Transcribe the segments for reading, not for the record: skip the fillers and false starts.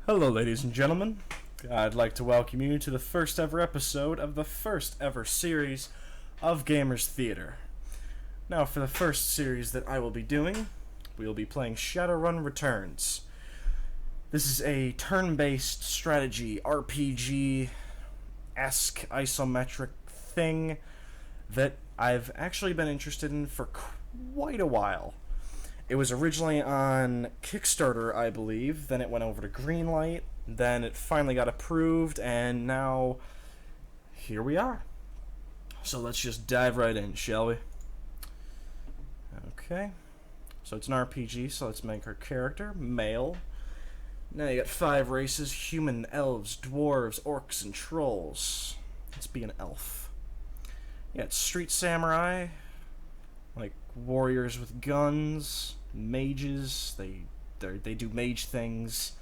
Hello, ladies and gentlemen. I'd like to welcome you to the first ever episode of the first ever series of Gamers Theater. Now, for the first series that I will be doing, we will be playing Shadowrun Returns. This is a turn-based strategy RPG-esque isometric thing that I've actually been interested in for quite a while. It was originally on Kickstarter, I believe, then it went over to Greenlight, then it finally got approved, and now here we are. So let's just dive right in, shall we? Okay, so it's an RPG, so let's make our character male. Now you got 5 races: human, elves, dwarves, orcs, and trolls. Let's be an elf. Yeah, it's street samurai, like warriors with guns, mages, they do mage things,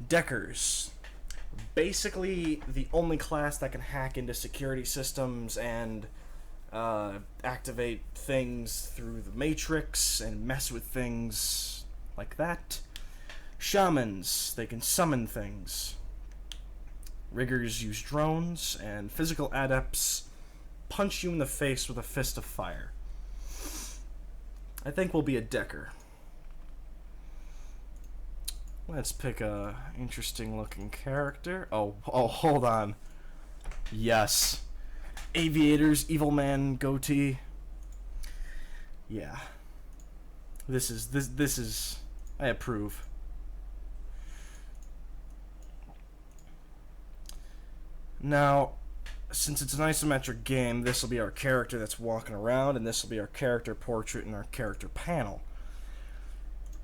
deckers, basically the only class that can hack into security systems and activate things through the matrix and mess with things like that. Shamans, they can summon things. Riggers use drones, and physical adepts punch you in the face with a fist of fire. I think we'll be a decker. Let's pick a interesting looking character. Oh, hold on. Yes. Aviators, evil man, goatee. Yeah. This is I approve. Now, since it's an isometric game, this will be our character that's walking around, and this will be our character portrait and our character panel.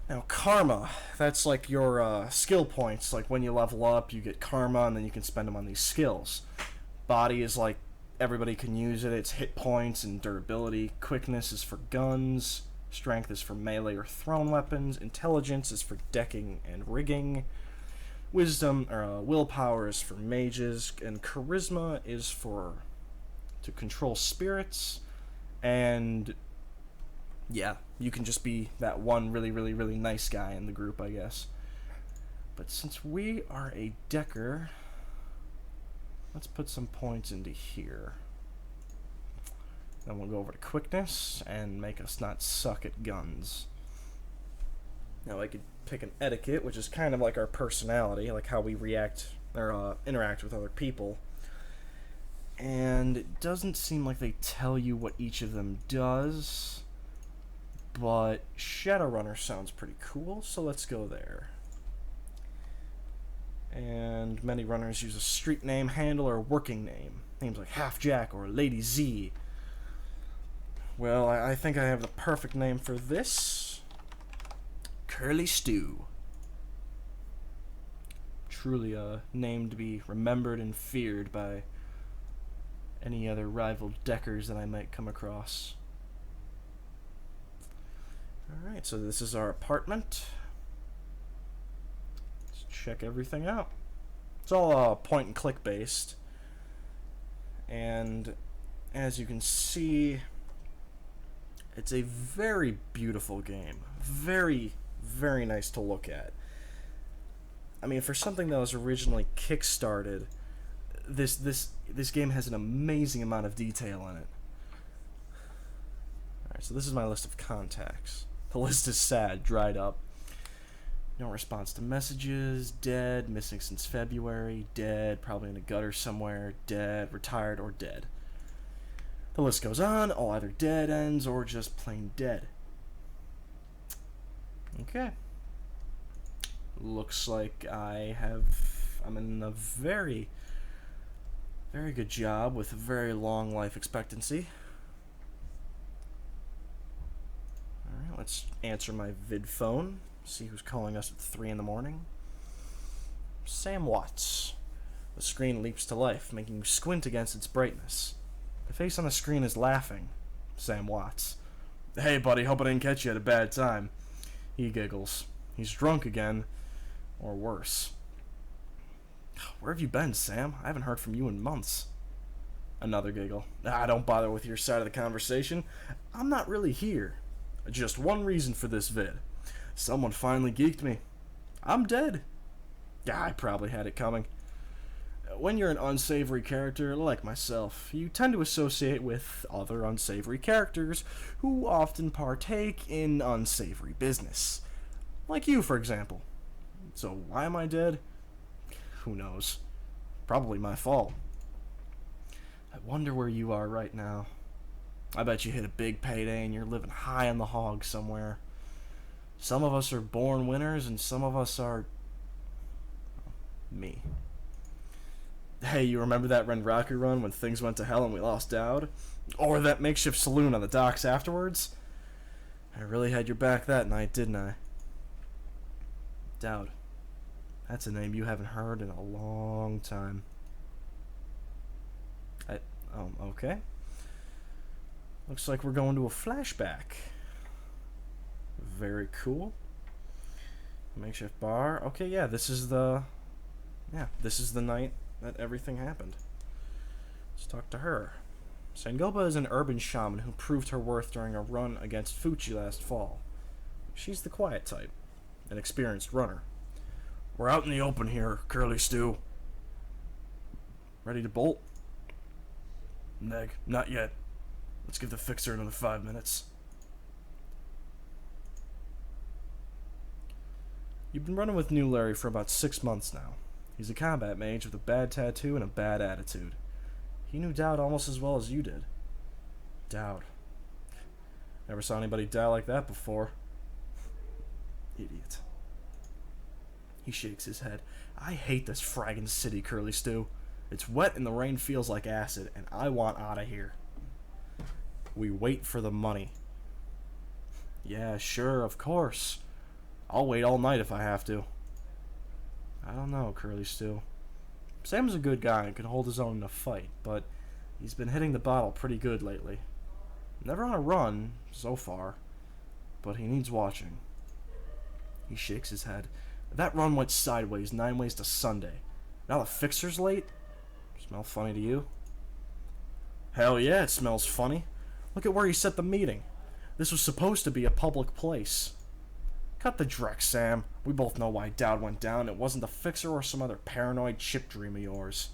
Now, karma, that's like your skill points. Like when you level up, you get karma, and then you can spend them on these skills. Body is like everybody can use it. It's hit points and durability. Quickness is for guns. Strength is for melee or thrown weapons. Intelligence is for decking and rigging. Wisdom or willpower is for mages, and charisma is to control spirits. And yeah, you can just be that one really nice guy in the group, I guess. But since we are a decker, let's put some points into here. Then we'll go over to quickness and make us not suck at guns. Now I could pick an etiquette, which is kind of like our personality, like how we react or interact with other people. And it doesn't seem like they tell you what each of them does, but Shadowrunner sounds pretty cool, so let's go there. And many runners use a street name, handle, or working name. Names like Half Jack or Lady Z. Well, I think I have the perfect name for this. CurlyStew. Truly a name to be remembered and feared by any other rival deckers that I might come across. Alright, so this is our apartment. Let's check everything out. It's all point and click based. And as you can see, it's a very beautiful game. Very nice to look at. I mean, for something that was originally kickstarted, this game has an amazing amount of detail in it. Alright, so this is my list of contacts. The list is sad, dried up. No response to messages, dead, missing since February, dead, probably in a gutter somewhere, dead, retired, or dead. The list goes on, all either dead ends or just plain dead. Okay. Looks like I'm in a very good job with a very long life expectancy. Alright, let's answer my vid phone. See who's calling us at 3 in the morning. Sam Watts. The screen leaps to life, making you squint against its brightness. The face on the screen is laughing. Sam Watts. Hey buddy, hope I didn't catch you at a bad time. He giggles. He's drunk again. Or worse. Where have you been, Sam? I haven't heard from you in months. Another giggle. Don't bother with your side of the conversation. I'm not really here. Just one reason for this vid. Someone finally geeked me. I'm dead. Yeah, I probably had it coming. When you're an unsavory character, like myself, you tend to associate with other unsavory characters who often partake in unsavory business. Like you, for example. So why am I dead? Who knows? Probably my fault. I wonder where you are right now. I bet you hit a big payday and you're living high on the hog somewhere. Some of us are born winners and some of us are... me. Hey, you remember that Renraku run when things went to hell and we lost Dowd? Or that makeshift saloon on the docks afterwards? I really had your back that night, didn't I? Dowd. That's a name you haven't heard in a long time. Okay. Looks like we're going to a flashback. Very cool. Makeshift bar. Okay, yeah, this is the night that everything happened. Let's talk to her. Sangoba is an urban shaman who proved her worth during a run against Fuchi last fall. She's the quiet type, an experienced runner. We're out in the open here, CurlyStew. Ready to bolt? Neg, not yet. Let's give the fixer another 5 minutes. You've been running with New Larry for about 6 months now. He's a combat mage with a bad tattoo and a bad attitude. He knew Dowd almost as well as you did. Dowd. Never saw anybody die like that before. Idiot. He shakes his head. I hate this fragging city, CurlyStew. It's wet and the rain feels like acid, and I want out of here. We wait for the money. Yeah, sure, of course. I'll wait all night if I have to. I don't know, CurlyStew. Sam's a good guy and can hold his own in a fight, but he's been hitting the bottle pretty good lately. Never on a run, so far, but he needs watching. He shakes his head. That run went sideways 9 ways to Sunday. Now the fixer's late? Smell funny to you? Hell yeah, it smells funny. Look at where he set the meeting. This was supposed to be a public place. Cut the dreck, Sam. We both know why Dowd went down. It wasn't the fixer or some other paranoid chip dream of yours.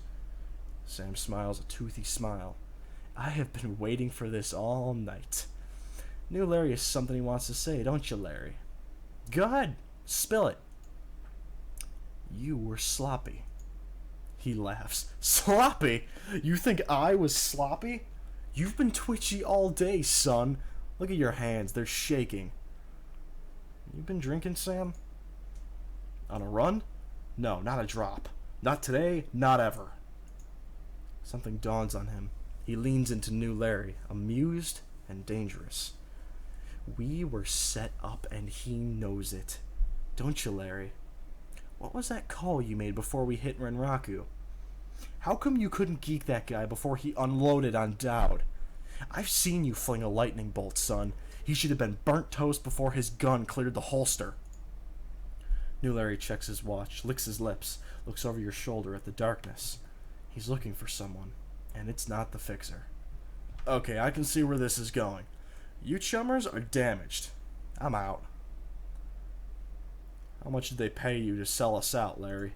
Sam smiles a toothy smile. I have been waiting for this all night. New Larry has something he wants to say, don't you, Larry? Go ahead. Spill it. You were sloppy. He laughs. Sloppy? You think I was sloppy? You've been twitchy all day, son. Look at your hands. They're shaking. You've been drinking, Sam? On a run? No, not a drop. Not today, not ever. Something dawns on him. He leans into New Larry, amused and dangerous. We were set up and he knows it. Don't you, Larry? What was that call you made before we hit Renraku? How come you couldn't geek that guy before he unloaded on Dowd? I've seen you fling a lightning bolt, son. He should have been burnt toast before his gun cleared the holster. New Larry checks his watch, licks his lips, looks over your shoulder at the darkness. He's looking for someone, and it's not the fixer. Okay, I can see where this is going. You chummers are damaged. I'm out. How much did they pay you to sell us out, Larry?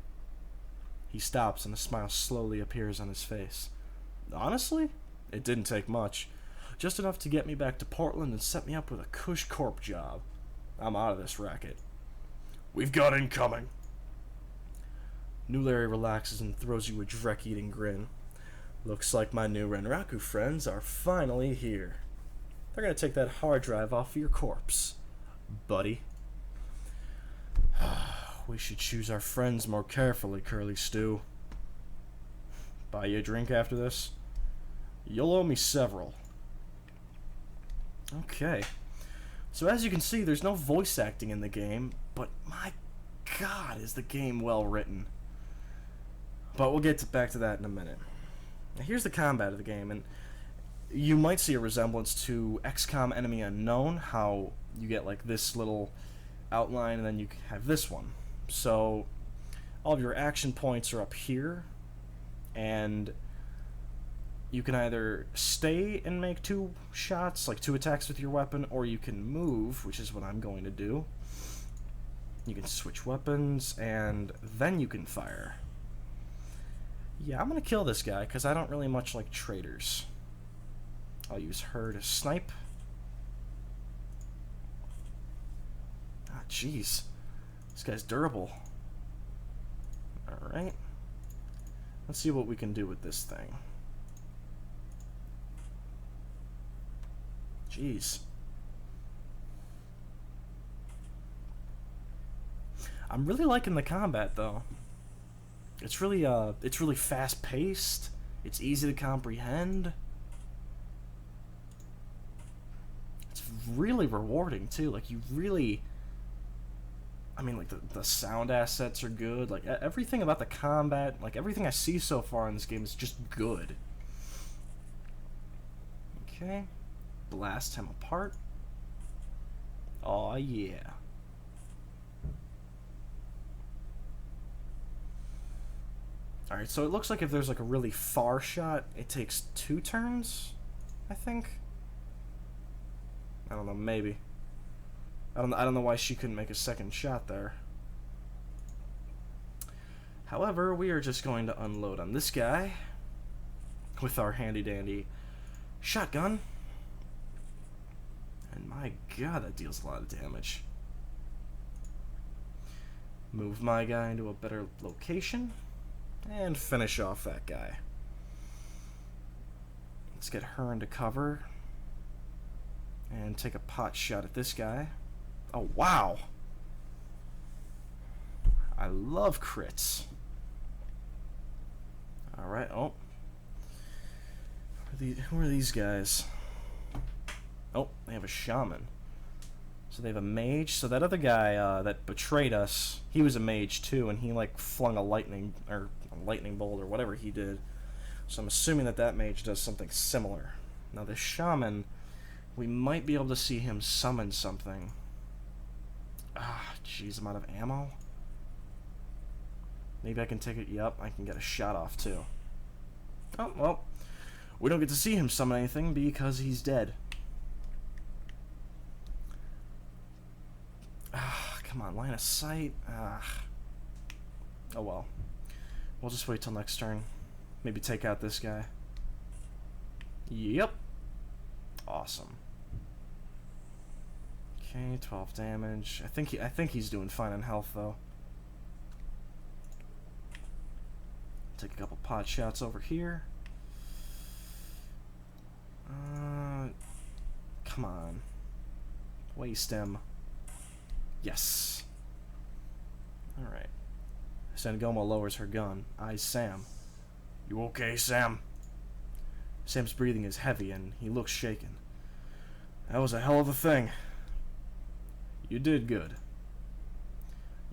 He stops and a smile slowly appears on his face. Honestly, it didn't take much. Just enough to get me back to Portland and set me up with a cush corp job. I'm out of this racket. We've got incoming. New Larry relaxes and throws you a dreck-eating grin. Looks like my new Renraku friends are finally here. They're gonna take that hard drive off of your corpse, buddy. We should choose our friends more carefully, CurlyStew. Buy you a drink after this? You'll owe me several. Okay. So as you can see, there's no voice acting in the game, but my god, is the game well written. But we'll get back to that in a minute. Now, here's the combat of the game, and you might see a resemblance to XCOM Enemy Unknown, how you get like this little outline and then you have this one. So all of your action points are up here, and you can either stay and make 2 shots, like 2 attacks with your weapon, or you can move, which is what I'm going to do. You can switch weapons, and then you can fire. Yeah, I'm gonna kill this guy, because I don't really much like traitors. I'll use her to snipe. Ah, jeez. This guy's durable. Alright. Let's see what we can do with this thing. Jeez. I'm really liking the combat, though. It's really fast-paced. It's easy to comprehend. It's really rewarding, too. Like, you really... I mean, like, the sound assets are good. Like, everything about the combat, like, everything I see so far in this game is just good. Okay. Blast him apart. Aw, yeah. Alright, so it looks like if there's, like, a really far shot, it takes 2 turns, I think? I don't know, maybe. I don't know why she couldn't make a second shot there. However, we are just going to unload on this guy with our handy-dandy shotgun. And my god, that deals a lot of damage. Move my guy into a better location. And finish off that guy. Let's get her into cover. And take a pot shot at this guy. Oh, wow! I love crits. Alright, oh. Who are these guys? Oh, they have a shaman. So they have a mage. So that other guy that betrayed us, he was a mage too, and he like flung a lightning bolt or whatever he did. So I'm assuming that mage does something similar. Now this shaman, we might be able to see him summon something. Ah, jeez, I'm out of ammo. Maybe I can take it. Yep, I can get a shot off too. Oh, well. We don't get to see him summon anything because he's dead. Ah, come on, line of sight. Ah. Oh well. We'll just wait till next turn. Maybe take out this guy. Yep. Awesome. Okay, 12 damage. I think he's doing fine in health though. Take a couple pot shots over here. Come on. Waste him. Yes. Alright. Sangoma lowers her gun. Eyes Sam. You okay, Sam? Sam's breathing is heavy and he looks shaken. That was a hell of a thing. You did good.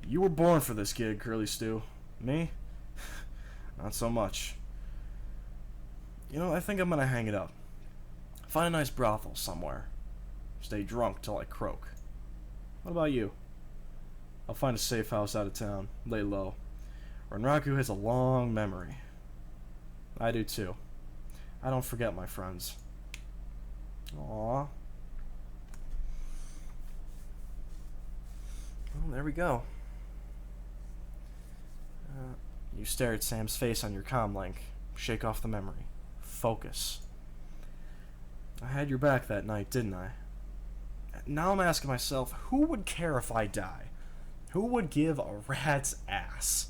You were born for this gig, CurlyStew. Me? Not so much. You know, I think I'm gonna hang it up. Find a nice brothel somewhere. Stay drunk till I croak. What about you? I'll find a safe house out of town. Lay low. Renraku has a long memory. I do too. I don't forget my friends. Aww. Well, there we go. You stare at Sam's face on your comm link. Shake off the memory. Focus. I had your back that night, didn't I? Now I'm asking myself, who would care if I die? Who would give a rat's ass?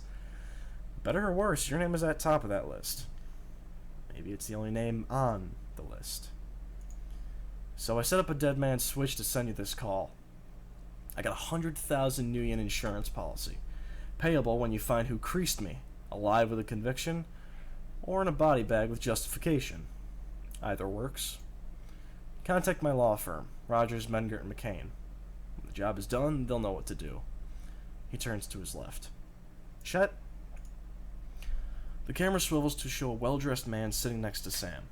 Better or worse, your name is at top of that list. Maybe it's the only name on the list. So I set up a dead man switch to send you this call. I got 100,000 New Yen insurance policy. Payable when you find who creased me, alive with a conviction, or in a body bag with justification. Either works. Contact my law firm, Rogers, Mengert, and McCain. When the job is done, they'll know what to do. He turns to his left. Chet? The camera swivels to show a well-dressed man sitting next to Sam.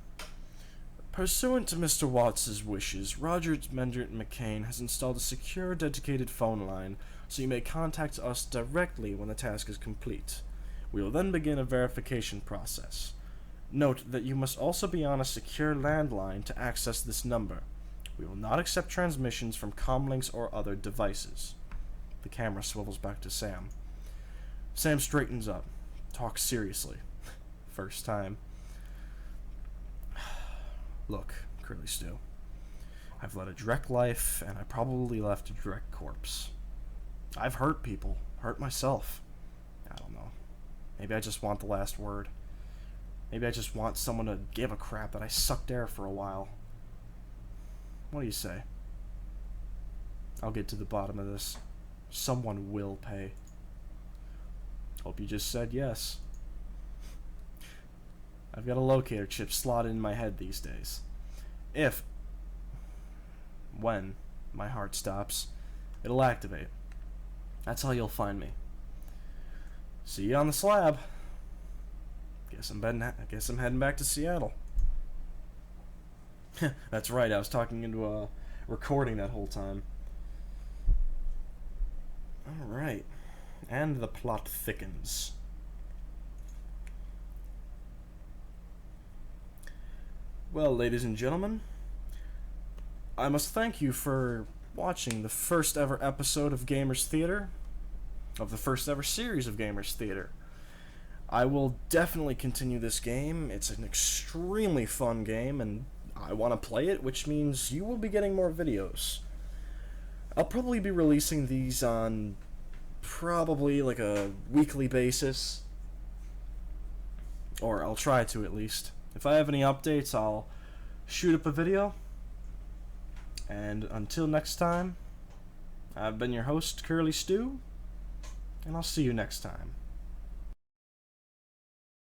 Pursuant to Mr. Watts' wishes, Rogers, Mengert, and McCain has installed a secure, dedicated phone line so you may contact us directly when the task is complete. We will then begin a verification process. Note that you must also be on a secure landline to access this number. We will not accept transmissions from comlinks or other devices. The camera swivels back to Sam. Sam straightens up, talks seriously. First time. Look, CurlyStew. I've led a direct life, and I probably left a direct corpse. I've hurt people, hurt myself. I don't know. Maybe I just want the last word. Maybe I just want someone to give a crap that I sucked air for a while. What do you say? I'll get to the bottom of this. Someone will pay. Hope you just said yes. I've got a locator chip slotted in my head these days. When my heart stops, it'll activate. That's how you'll find me. See you on the slab. Guess I'm heading back to Seattle. That's right, I was talking into a recording that whole time. Alright. And the plot thickens. Well, ladies and gentlemen, I must thank you for watching the first ever episode of Gamers Theater, of the first ever series of Gamers Theater. I will definitely continue this game. It's an extremely fun game, and I want to play it, which means you will be getting more videos. I'll probably be releasing these on probably like a weekly basis, or I'll try to at least. If I have any updates, I'll shoot up a video. And until next time, I've been your host, CurlyStew, and I'll see you next time.